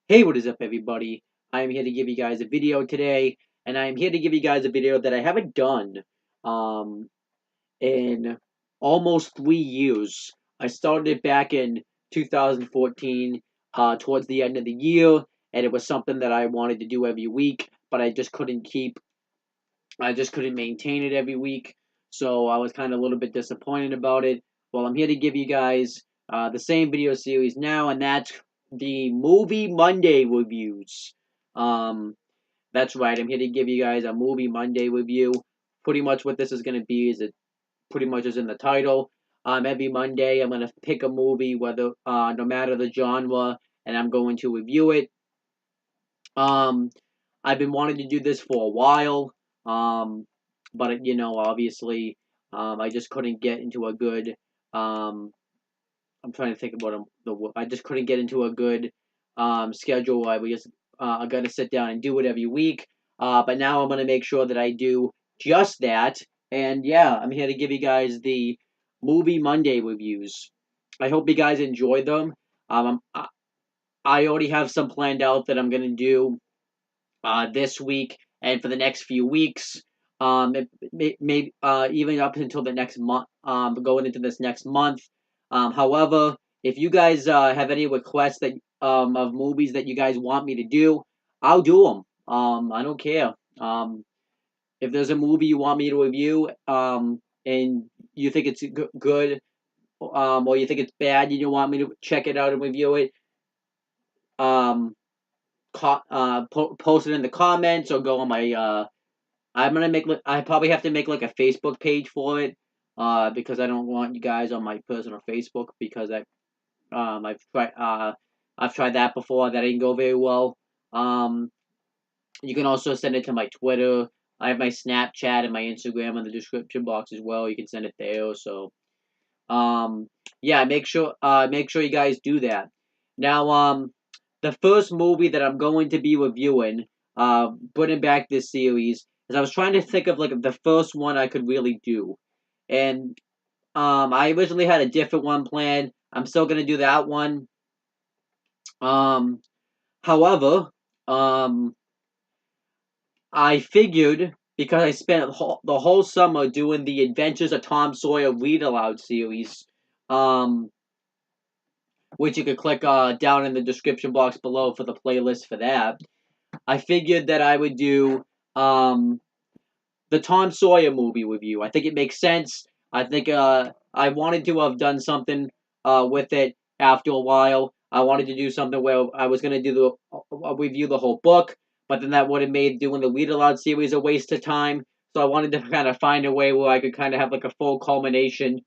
Hey, what is up, everybody? I am here to give you guys a video today, and I am here to give you guys a video that I haven't done um, in almost 3 years. I started it back in 2014, towards the end of the year, and it was something that I wanted to do every week, but I just couldn't maintain it every week, so I was kind of a little bit disappointed about it. Well, I'm here to give you guys the same video series now, and that's the Movie Monday reviews. Um, that's right, I'm here to give you guys a Movie Monday review. Pretty much what this is going to be is it pretty much is in the title. Every Monday I'm going to pick a movie, whether no matter the genre, and I'm going to review it. Um, I've been wanting to do this for a while, but obviously, I just couldn't get into a good. Um, I'm trying to think about I just couldn't get into a good schedule. I got to sit down and do it every week. But now I'm gonna make sure that I do just that. And yeah, I'm here to give you guys the movie Monday reviews. I hope you guys enjoy them. I already have some planned out that I'm gonna do this week and for the next few weeks. Maybe even up until the next month. Going into this next month. However, if you guys have any requests of movies that you guys want me to do, I'll do them. I don't care. If there's a movie you want me to review, and you think it's good, or you think it's bad, and you want me to check it out and review it, um, post it in the comments or go on my I'm gonna make I probably have to make like a Facebook page for it because I don't want you guys on my personal Facebook because I've tried that before, that didn't go very well. um you can also send it to my Twitter. I have my Snapchat and my Instagram in the description box as well. You can send it there. So yeah, make sure you guys do that. Now the first movie that I'm going to be reviewing, putting back this series, is I was trying to think of like the first one I could really do, and I originally had a different one planned. I'm still gonna do that one. Um, however, um, I figured because I spent the whole summer doing the Adventures of Tom Sawyer read aloud series, um, which you could click down in the description box below for the playlist for that. I figured that I would do um, the Tom Sawyer movie review. I think it makes sense. I think I wanted to have done something with it after a while. I wanted to do something where I was going to do review the whole book, but then that would have made doing the read aloud series a waste of time. So I wanted to kind of find a way where I could kind of have like a full culmination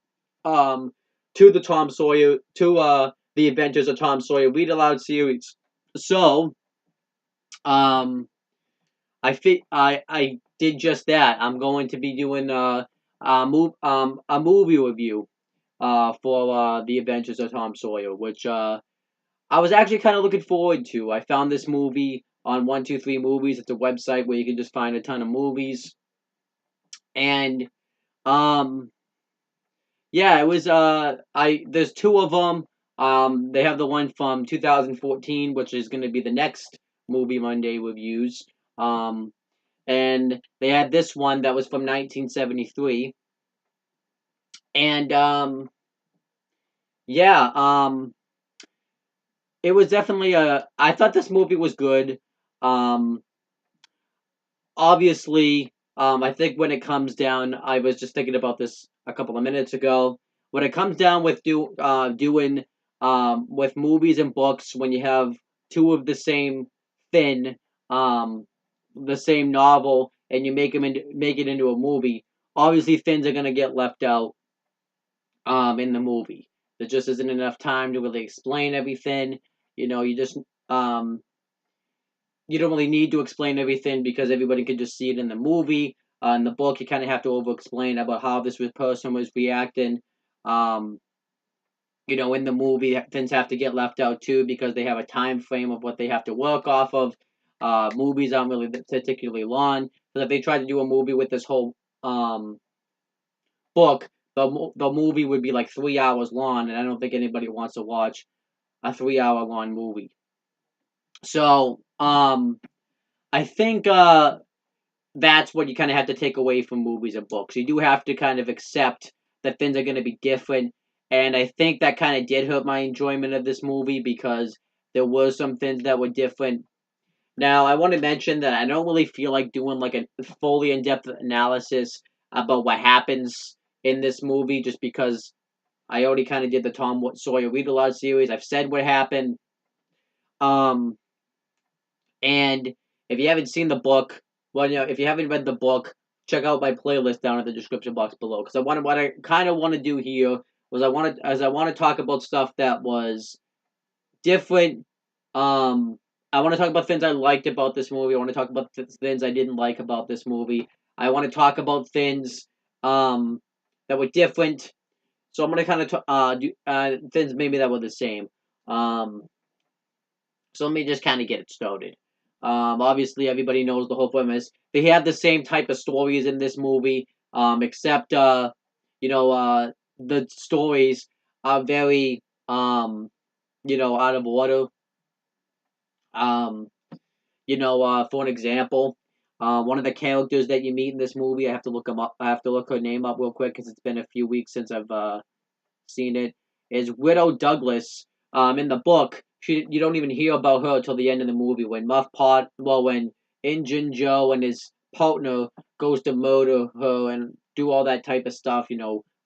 um, to the Adventures of Tom Sawyer read aloud series. So um, I did just that. I'm going to be doing a movie review for the Adventures of Tom Sawyer, which I was actually kind of looking forward to. I found this movie on 123 Movies. It's a website where you can just find a ton of movies, and um yeah, it was I there's two of them. They have the one from 2014, which is going to be the next movie Monday reviews. Um, and they had this one that was from 1973, and yeah, it was definitely a. I thought this movie was good. Um, obviously, I think when it comes down, I was just thinking about this a couple of minutes ago. When it comes down with doing with movies and books, when you have two of the same thing, um, the same novel, and you make it into a movie, obviously things are gonna get left out in the movie. There just isn't enough time to really explain everything. You know, um you don't really need to explain everything because everybody can just see it in the movie. In the book, you kind of have to over explain about how this person was reacting. Um, in the movie, things have to get left out too because they have a time frame of what they have to work off of. Movies aren't really particularly long. So if they tried to do a movie with this whole um, book, the movie would be like 3 hours long, and I don't think anybody wants to watch a 3 hour long movie. So, I think that's what you kind of have to take away from movies and books. You do have to kind of accept that things are going to be different, and I think that kind of did hurt my enjoyment of this movie because there were some things that were different. Now, I want to mention that I don't really feel like doing like a fully in-depth analysis about what happens in this movie, just because I already kind of did the Tom Sawyer Read Aloud series. I've said what happened. Um, And if you haven't seen the book, well, if you haven't read the book, check out my playlist down in the description box below. Because what I kind of want to do here was I want to talk about stuff that was different. Um, I want to talk about things I liked about this movie. I want to talk about things I didn't like about this movie. I want to talk about things um that were different. So I'm gonna kind of do things maybe that were the same. Um, so let me just kind of get it started. Obviously, everybody knows the whole premise. They have the same type of stories in this movie, except the stories are very out of order. Um, for an example, one of the characters that you meet in this movie, I have to look him up. I have to look her name up real quick because it's been a few weeks since I've seen it, is Widow Douglas. In the book, you don't even hear about her till the end of the movie when when Injun Joe and his partner goes to murder her and do all that type of stuff,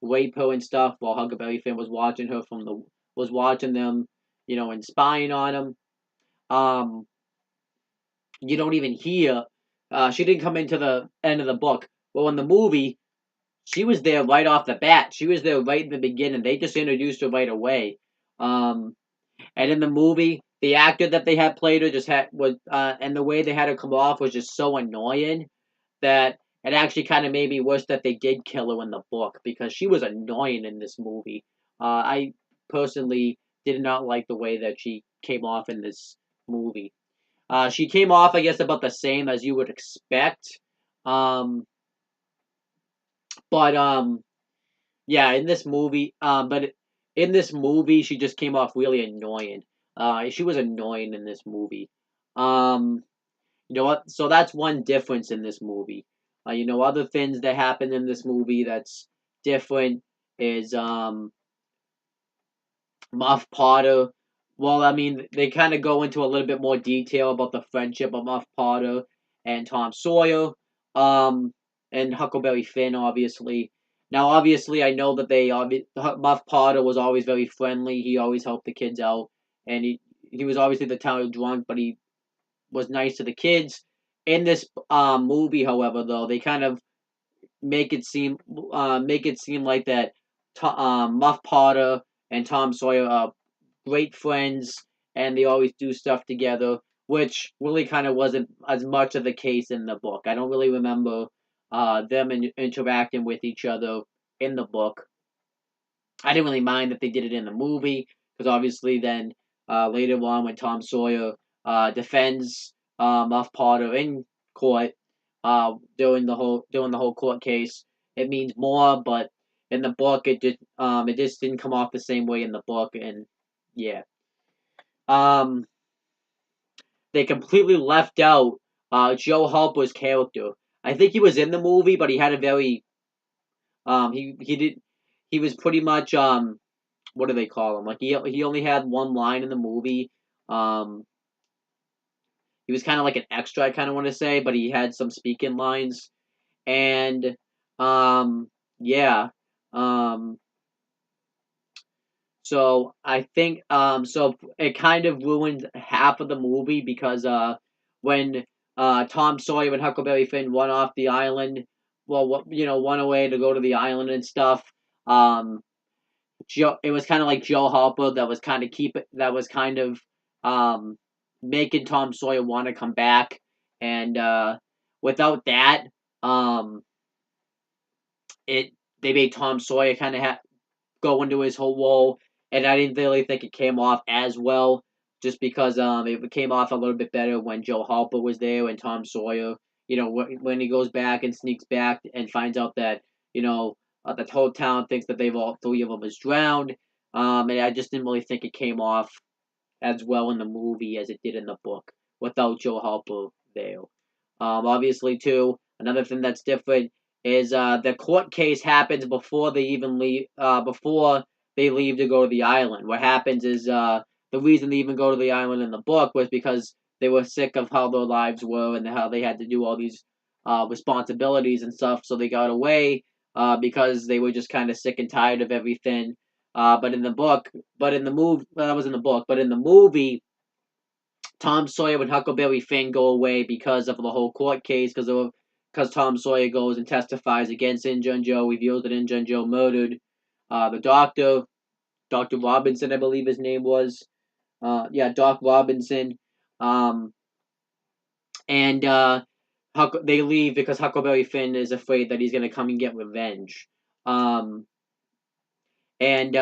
rape her and stuff, while Huckleberry Finn was watching them, and spying on them. Um, you don't even hear. She didn't come into the end of the book. Well, in the movie, she was there right off the bat. She was there right in the beginning. They just introduced her right away. Um, and in the movie, the actor that they had played her and the way they had her come off was just so annoying that it actually kind of made me wish that they did kill her in the book because she was annoying in this movie. I personally did not like the way that she came off in this movie. She came off, I guess, about the same as you would expect. Um, but Yeah, in this movie, she just came off really annoying. She was annoying in this movie. Um, you know what? So that's one difference in this movie. Other things that happen in this movie that's different is Muff Potter. Well, I mean, they kind of go into a little bit more detail about the friendship of Muff Potter and Tom Sawyer, um, and Huckleberry Finn, obviously. Now, obviously, I know that Muff Potter was always very friendly. He always helped the kids out, and he was obviously the town drunk, but he was nice to the kids. In this movie, however, though, they kind of make it seem like that Muff Potter and Tom Sawyer are great friends and they always do stuff together, which really kind of wasn't as much of the case in the book. I don't really remember them interacting with each other in the book. I didn't really mind that they did it in the movie because obviously then later on when Tom Sawyer defends Muff Potter in court during the whole court case, it means more. But in the book, it just didn't come off the same way in the book, and yeah, um, they completely left out Joe Harper's character. I think he was in the movie, but he had a very he did he was pretty much what do they call him? Like he only had one line in the movie. Um, he was kind of like an extra, I kind of want to say, but he had some speaking lines, and yeah, um, so I think so it kind of ruined half of the movie because when Tom Sawyer and Huckleberry Finn went off the island, well, went away to go to the island and stuff. Um, it was kind of like Joe Harper that was kind of um, making Tom Sawyer want to come back, and without that, um, it they made Tom Sawyer kind of go into his whole role, and I didn't really think it came off as well, just because it came off a little bit better when Joe Harper was there and Tom Sawyer. When he goes back and sneaks back and finds out that the whole town thinks that they've all three of them is drowned. And I just didn't really think it came off as well in the movie as it did in the book without Joe Harper there. Obviously, too, another thing that's different is the court case happens before they even leave. Before they leave to go to the island. What happens is the reason they even go to the island in the book was because they were sick of how their lives were and how they had to do all these responsibilities and stuff. So they got away because they were just kind of sick and tired of everything. But in the book, but in the movie, that was in the book. But in the movie, Tom Sawyer and Huckleberry Finn go away because of the whole court case, because Tom Sawyer goes and testifies against Injun Joe, reveals that Injun Joe murdered the doctor, Dr. Robinson, I believe his name was. Yeah, Doc Robinson. Um, and they leave because Huckleberry Finn is afraid that he's going to come and get revenge. Um, and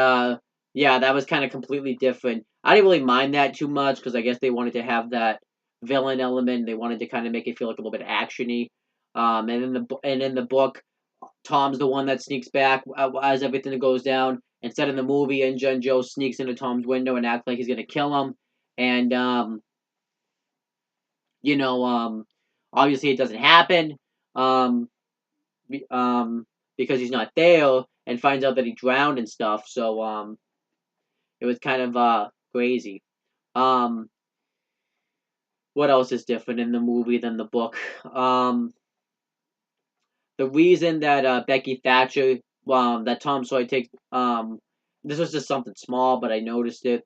yeah, that was kind of completely different. I didn't really mind that too much because I guess they wanted to have that villain element. They wanted to kind of make it feel like a little bit actiony. And in the book, Tom's the one that sneaks back as everything goes down. Instead, in the movie, Injun Joe sneaks into Tom's window and acts like he's gonna kill him. And you know, obviously it doesn't happen. Um, because he's not there, and finds out that he drowned and stuff. So it was kind of crazy. Um, what else is different in the movie than the book? The reason that Becky Thatcher, that Tom Sawyer takes, this was just something small, but I noticed it,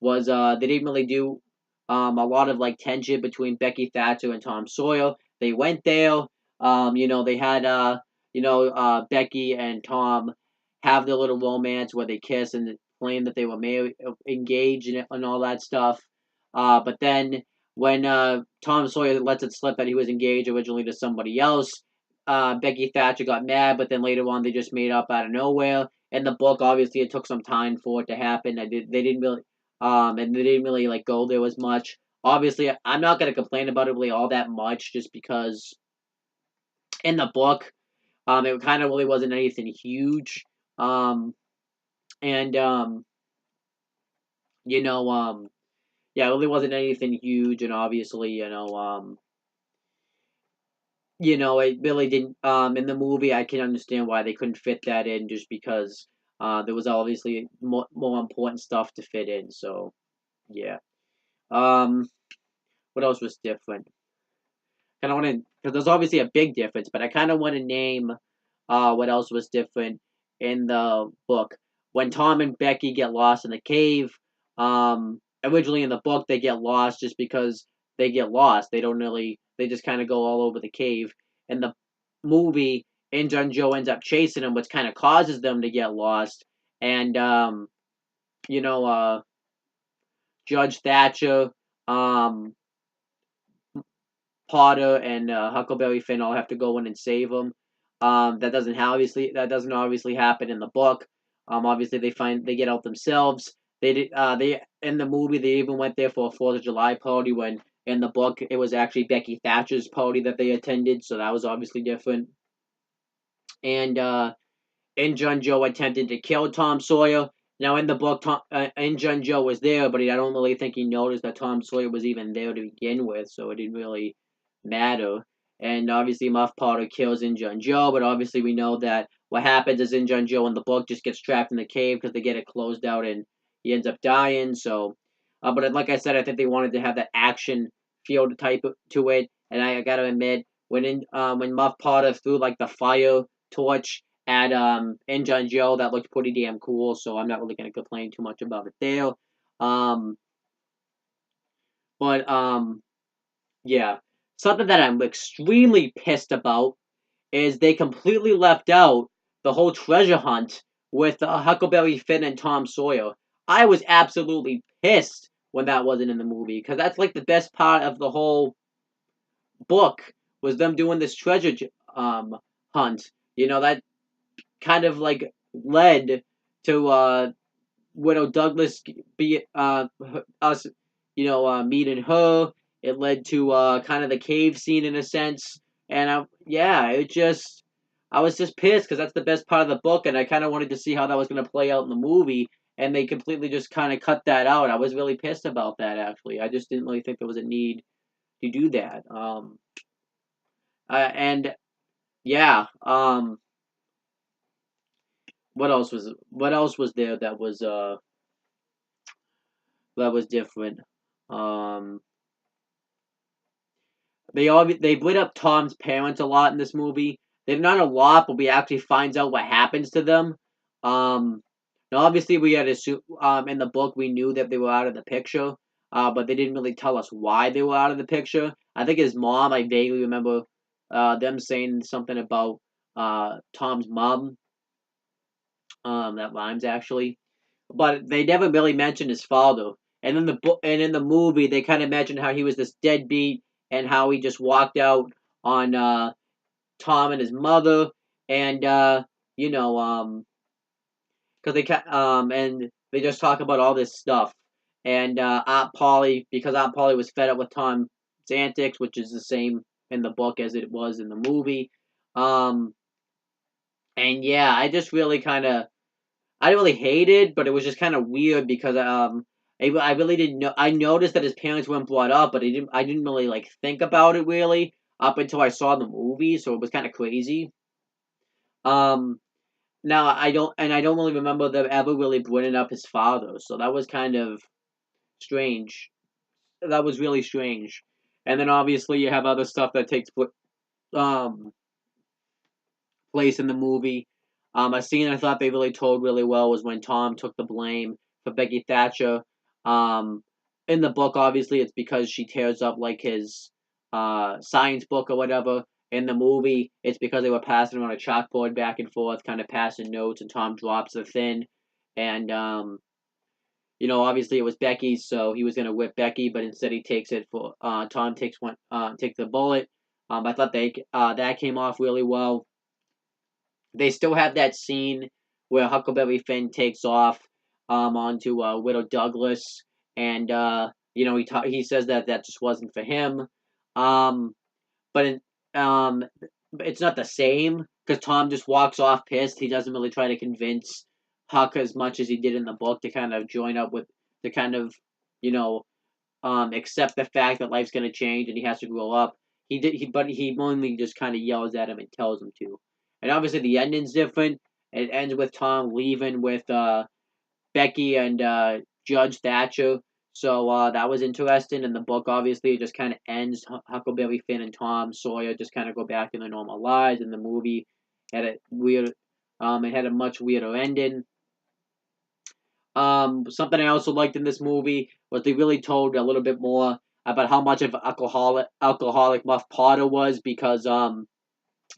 was they didn't really do a lot of like tension between Becky Thatcher and Tom Sawyer. They went there, they had Becky and Tom have their little romance where they kiss and claim that they were married, engaged, and all that stuff. But then when Tom Sawyer lets it slip that he was engaged originally to somebody else, Becky Thatcher got mad, but then later on they just made up out of nowhere. In the book, obviously, it took some time for it to happen. They didn't really, and they didn't really like go there as much. Obviously, I'm not gonna complain about it really all that much, just because in the book, it kind of really wasn't anything huge. Um, and you know, yeah, it really wasn't anything huge, and obviously, it really didn't. In the movie, I can understand why they couldn't fit that in, just because there was obviously more important stuff to fit in. So yeah. Um, what else was different? Kind of want to, because there's obviously a big difference, but I kind of want to name what else was different in the book. When Tom and Becky get lost in the cave, originally in the book they get lost just because they get lost. They don't really, they just kind of go all over the cave. In the movie, Injun Joe ends up chasing them, which kind of causes them to get lost. And you know, uh, Judge Thatcher, um, Potter, and Huckleberry Finn all have to go in and save them. That doesn't obviously happen in the book. Obviously they get out themselves. They in the movie they even went there for a 4th of July party, when in the book it was actually Becky Thatcher's party that they attended, so that was obviously different. And Injun Joe attempted to kill Tom Sawyer. Now in the book, Injun Joe was there, but I don't really think he noticed that Tom Sawyer was even there to begin with, so it didn't really matter. And obviously Muff Potter kills Injun Joe, but obviously we know that what happens is Injun Joe in the book just gets trapped in the cave because they get it closed out and he ends up dying. So, but like I said, I think they wanted to have that action feel type to it, and I gotta admit, when Muff Potter threw like the fire torch at Injun Joe, that looked pretty damn cool. So I'm not really gonna complain too much about it there. Um, but yeah, something that I'm extremely pissed about is they completely left out the whole treasure hunt with Huckleberry Finn and Tom Sawyer. I was absolutely pissed when that wasn't in the movie, because that's like the best part of the whole book, was them doing this treasure hunt. That kind of like led to Widow Douglas be us, meeting her. It led to kind of the cave scene in a sense, and I was just pissed because that's the best part of the book, and I kind of wanted to see how that was going to play out in the movie, and they completely just kind of cut that out. I was really pissed about that, actually. I just didn't really think there was a need to do that. And yeah, what else was there that was different? Um, they split up Tom's parents a lot in this movie. They're not a lot, but we actually finds out what happens to them. Um, Now obviously we had assumed, in the book we knew that they were out of the picture, but they didn't really tell us why they were out of the picture. I think his mom, I vaguely remember, them saying something about Tom's mom. That rhymes actually, but they never really mentioned his father. And in the book and in the movie, they kind of mentioned how he was this deadbeat and how he just walked out on Tom and his mother, and you know, because and they just talk about all this stuff. And Aunt Polly, because Aunt Polly was fed up with Tom's antics, which is the same in the book as it was in the movie. Um, and yeah, I didn't really hate it, but it was just kind of weird because I really didn't know. I noticed that his parents weren't brought up, but I didn't really like think about it really up until I saw the movie, so it was kind of crazy. Um, Now I don't really remember them ever really bringing up his father, so that was kind of strange. That was really strange. And then obviously you have other stuff that um place in the movie. A scene I thought they really told really well was when Tom took the blame for Becky Thatcher. Um, in the book, obviously, it's because she tears up like his science book or whatever. In the movie, it's because they were passing around a chalkboard back and forth, kind of passing notes, and Tom drops the thing. And obviously it was Becky, so he was gonna whip Becky, but instead he takes it for Tom takes the bullet. I thought that came off really well. They still have that scene where Huckleberry Finn takes off onto Widow Douglas, and he says that just wasn't for him. Um, but um, it's not the same because Tom just walks off pissed. He doesn't really try to convince Huck as much as he did in the book to kind of join up with to kind of you know accept the fact that life's gonna change and he has to grow up. But he only just kind of yells at him and tells him to. And obviously the ending's different. It ends with Tom leaving with Becky and Judge Thatcher. So that was interesting. In the book, obviously, it just kind of ends. Huckleberry Finn and Tom Sawyer just kind of go back to their normal lives. In the movie, had a weird. It had a much weirder ending. Something I also liked in this movie was they really told a little bit more about how much of an alcoholic Muff Potter was because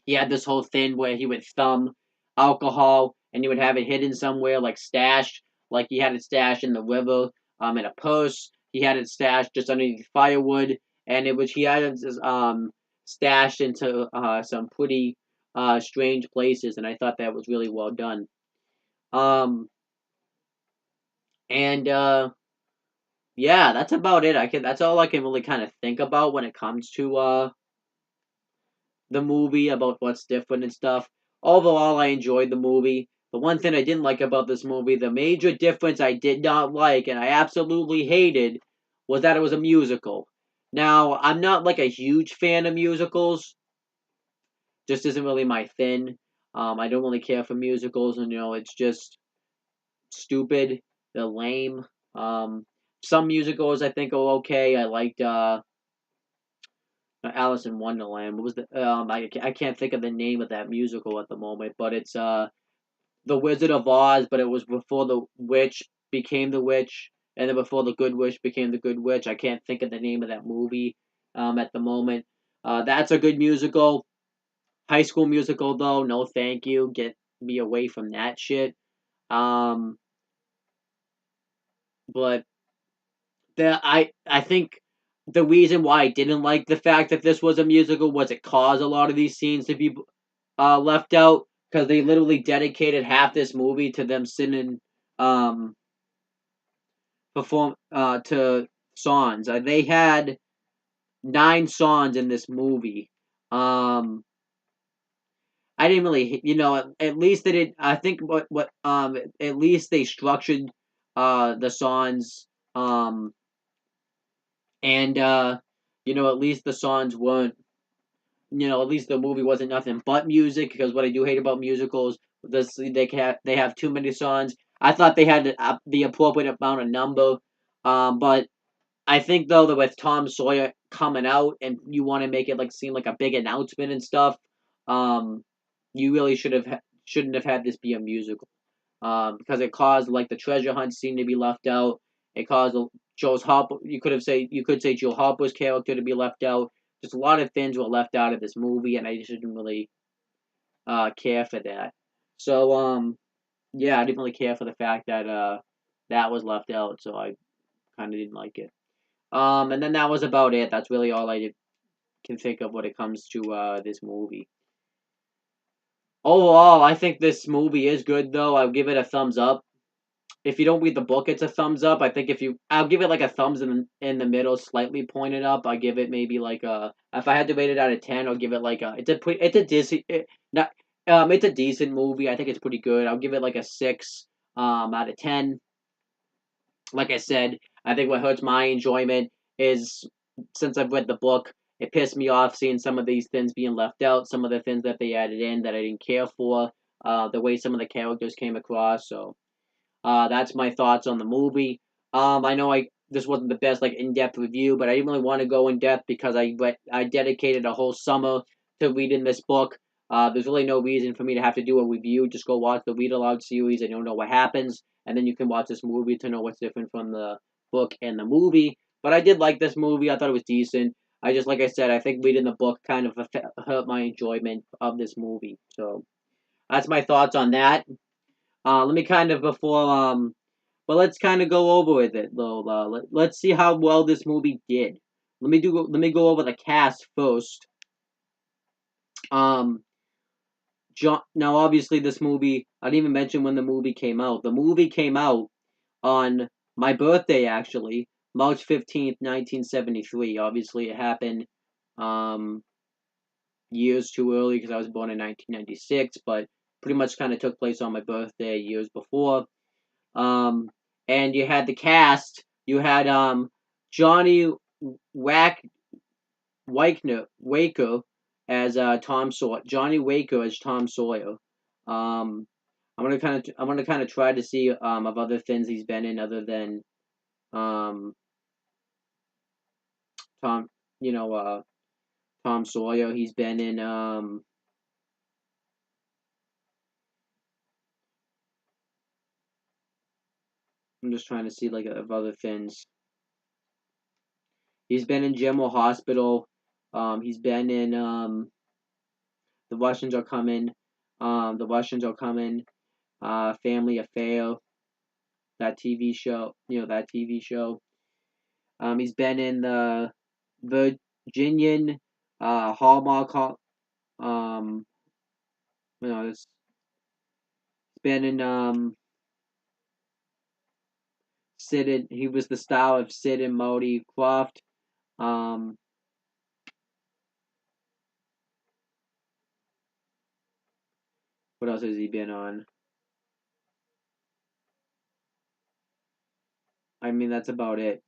he had this whole thing where he would thumb alcohol and he would have it hidden somewhere like stashed, like he had it stashed in the river, in a purse. He had it stashed just underneath firewood, and he had it stashed into some pretty strange places, and I thought that was really well done. Um, and yeah, that's about it. That's all I can really kind of think about when it comes to the movie about what's different and stuff. Overall, I enjoyed the movie. The one thing I didn't like about this movie, the major difference I did not like and I absolutely hated, was that it was a musical. Now, I'm not like a huge fan of musicals. Just isn't really my thing. I don't really care for musicals, and it's just stupid. They're lame. Some musicals I think are okay. I liked Alice in Wonderland. What was the I can't think of the name of that musical at the moment, but it's The Wizard of Oz, but it was before the witch became the witch, and then before the good witch became the good witch. I can't think of the name of that movie at the moment. That's a good musical. High School Musical though, no thank you. Get me away from that shit. Um but I think the reason why I didn't like the fact that this was a musical was it caused a lot of these scenes to be left out because they literally dedicated half this movie to them singing um perform to songs. They had 9 songs in this movie. I didn't really, at least they did. I think at least they structured the songs, and at least the songs weren't, at least the movie wasn't nothing but music. Because what I do hate about musicals, they have too many songs. I thought they had the appropriate amount of number, but I think though that with Tom Sawyer coming out and you want to make it like seem like a big announcement and stuff, um, you really shouldn't have had this be a musical, because it caused like the treasure hunt scene to be left out. It caused Joe's Harper. You could say Joe Harper's character to be left out. Just a lot of things were left out of this movie, and I just didn't really care for that. So yeah, I didn't really care for the fact that that was left out. So I kind of didn't like it. And then that was about it. That's really all can think of when it comes to this movie. Overall, I think this movie is good though. I'll give it a thumbs up. If you don't read the book, it's a thumbs up. I think I'll give it like a thumbs in the middle, slightly pointed up. I give it maybe like a. If I had to rate it out of 10, I'll give it like a. It's a decent. Not It's a decent movie. I think it's pretty good. I'll give it like a 6 out of 10. Like I said, I think what hurts my enjoyment is, since I've read the book, it pissed me off seeing some of these things being left out, some of the things that they added in that I didn't care for, the way some of the characters came across. So that's my thoughts on the movie. I know this wasn't the best like in-depth review, but I didn't really want to go in depth because I dedicated a whole summer to reading this book. There's really no reason for me to have to do a review. Just go watch the Read Aloud series and you'll know what happens, and then you can watch this movie to know what's different from the book and the movie. But I did like this movie. I thought it was decent. I just, like I said, I think reading the book kind of hurt my enjoyment of this movie. So that's my thoughts on that. Let me kind of before but let's kind of go over with it though. Let's see how well this movie did. Let me go over the cast first. Um, Now obviously this movie, I didn't even mention when the movie came out. The movie came out on my birthday, actually, March 15th, 1973. Obviously it happened um years too early because I was born in 1996, but pretty much kind of took place on my birthday years before. Um, and you had the cast. You had Johnny Wack Waker as Tom Sawyer. Johnny Waker as Tom Sawyer. I'm gonna kind of try to see of other things he's been in other than um Tom you know Tom Sawyer. He's been in I'm just trying to see like of other things. He's been in General Hospital. He's been in The Russians Are Coming. The Russians Are Coming. Family Affair. That TV show. That TV show. He's been in the Virginian Hallmark. Um, it's been in Sid. He was the star of Sid and Marty Krofft. Um, what else has he been on? I mean, that's about it.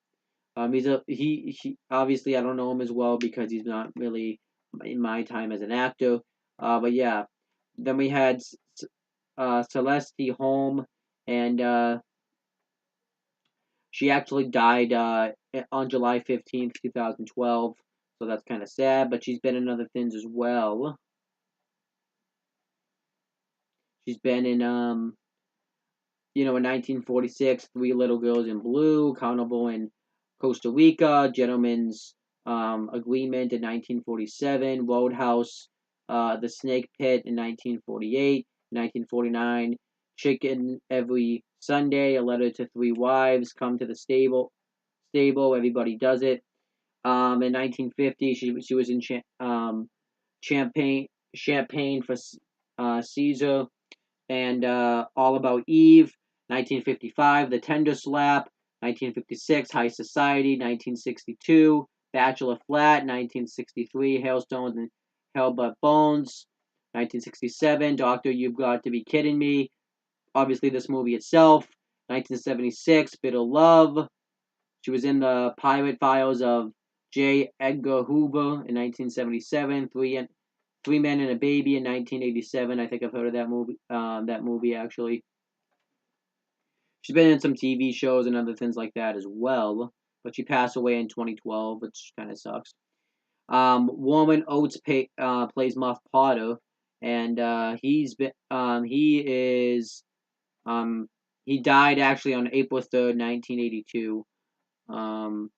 He obviously I don't know him as well because he's not really in my time as an actor. But yeah, then we had Celeste Holm, and she actually died on July 15th, 2012. So that's kind of sad. But she's been in other things as well. She's been in in 1946, Three Little Girls in Blue, Carnival in Costa Rica, Gentleman's Agreement in 1947, Roadhouse, The Snake Pit in 1948, 1949, Chicken Every Sunday, A Letter to Three Wives, Come to the Everybody Does It. In 1950, she was in Champagne for Caesar, and All About Eve. 1955, The Tender Slap. 1956, High Society. 1962, Bachelor Flat. 1963, Hailstones and Hell But Bones. 1967, Doctor, You've Got to Be Kidding Me. Obviously, this movie itself. 1976, Bitter Love. She was in the Pirate Files of J. Edgar Hoover in 1977. Three Men and a Baby in 1987. I think I've heard of that movie. That movie actually. She's been in some TV shows and other things like that as well. But she passed away in 2012, which kind of sucks. Warren Oates plays Muff Potter, and he died actually on April 3rd, 1982. Um,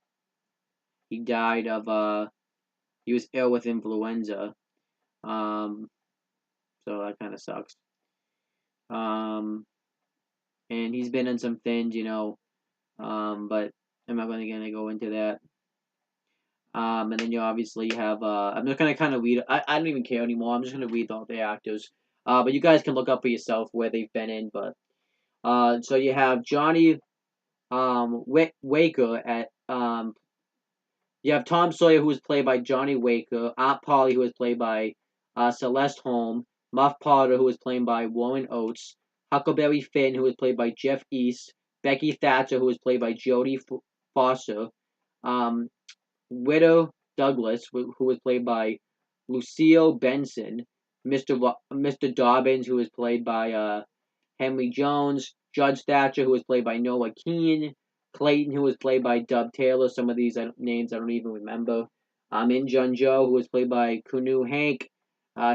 he died of he was ill with influenza. Um, so that kind of sucks. And he's been in some things, but I'm not really gonna go into that. And then you obviously have I'm just gonna kind of read. I don't even care anymore. I'm just gonna read all the actors. But you guys can look up for yourself where they've been in. But so you have Johnny Waker at you have Tom Sawyer, who was played by Johnny Waker, Aunt Polly, who was played by Celeste Holm, Muff Potter, who was played by Warren Oates, Huckleberry Finn, who was played by Jeff East, Becky Thatcher, who was played by Jodie Foster, um, Widow Douglas, who was played by Lucille Benson, Mr. Dobbins, who was played by Henry Jones, Judge Thatcher, who was played by Noah Keane, Clayton, who was played by Dub Taylor. Some of these names I don't even remember. In Jun Joe, who was played by Kunu Hank,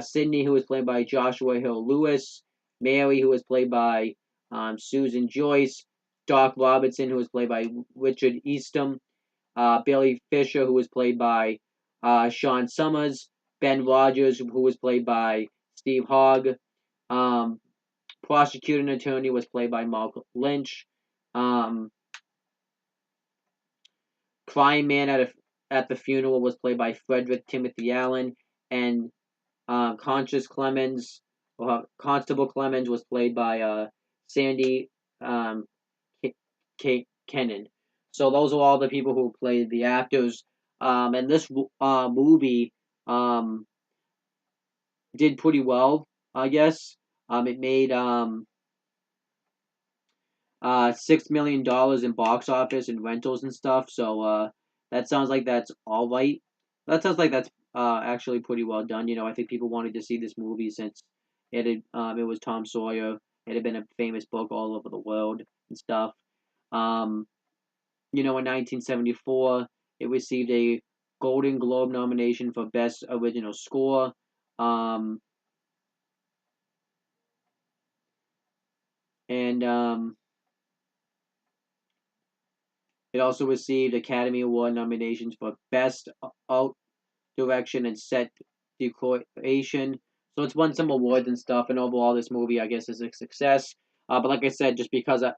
Sydney, who was played by Joshua Hill Lewis, Mary, who was played by Susan Joyce, Doc Robertson, who was played by Richard Eastham, Billy Fisher, who was played by Sean Summers, Ben Rogers, who was played by Steve Hogg, prosecuting attorney was played by Mark Lynch, crying man at the funeral was played by Frederick Timothy Allen, and Constable Clemens was played by Sandy Kennan. So those are all the people who played the actors. And this movie did pretty well, I guess. It made $6 million in box office and rentals and stuff. So that sounds like that's all right. That sounds like that's actually pretty well done. I think people wanted to see this movie since it was Tom Sawyer. It had been a famous book all over the world and stuff. Um, in 1974, it received a Golden Globe nomination for Best Original Score. And it also received Academy Award nominations for Best Art Direction and Set Decoration. So it's won some awards and stuff. And overall, this movie, I guess, is a success. But like I said, just because since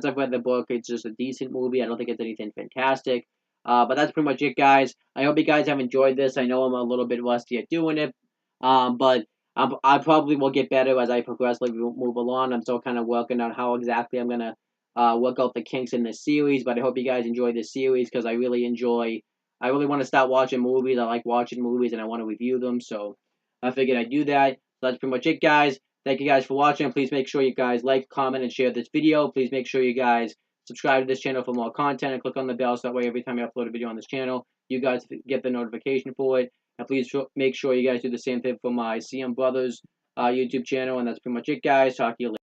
I've read the book, it's just a decent movie. I don't think it's anything fantastic. But that's pretty much it, guys. I hope you guys have enjoyed this. I know I'm a little bit rusty at doing it, but I probably will get better as I progressively move along. I'm still kind of working on how exactly I'm gonna work out the kinks in this series. But I hope you guys enjoy this series because I really want to start watching movies. I like watching movies and I want to review them. So I figured I'd do that. So that's pretty much it, guys. Thank you guys for watching. Please make sure you guys like, comment, and share this video. Please make sure you guys subscribe to this channel for more content and click on the bell so that way every time I upload a video on this channel, you guys get the notification for it. And please make sure you guys do the same thing for my CM Brothers YouTube channel. And that's pretty much it, guys. Talk to you later.